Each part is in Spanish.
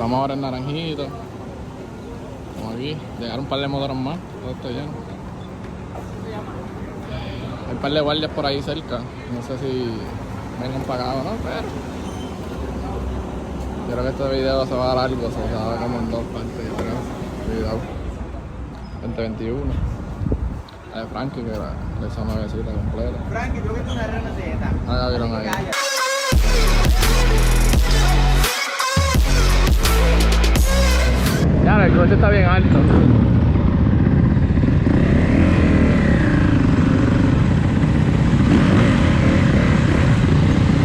Estamos ahora en Naranjito. Como aquí. Llegaron un par de motoros más. Todo está lleno. Hay un par de guardias por ahí cerca. No sé si vengan pagados o no, pero yo creo que este video se va a dar largo, se va a dar como en dos partes, yo creo. Cuidado. 2021. La de Frankie, que le hizo nuevecita completa. Frankie, yo que tú una receta. Ah, ya vieron ahí. Ya, el coche está bien alto.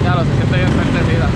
Ya, lo se siente bien fuertecita.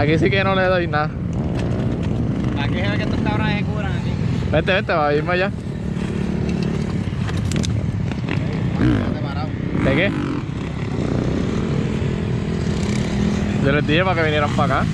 Aquí sí que no le doy nada. Aquí se ve que estos cabrones se curan aquí. Vente, vente, va a irme allá. ¿De qué? Yo les dije para que vinieran para acá.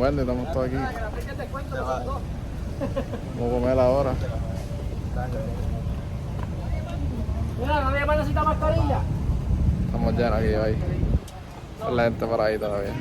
Estamos todos aquí. Vamos a comer ahora. Mira, no le necesita mascarilla. Estamos llenos aquí hoy. Con la gente por ahí todavía.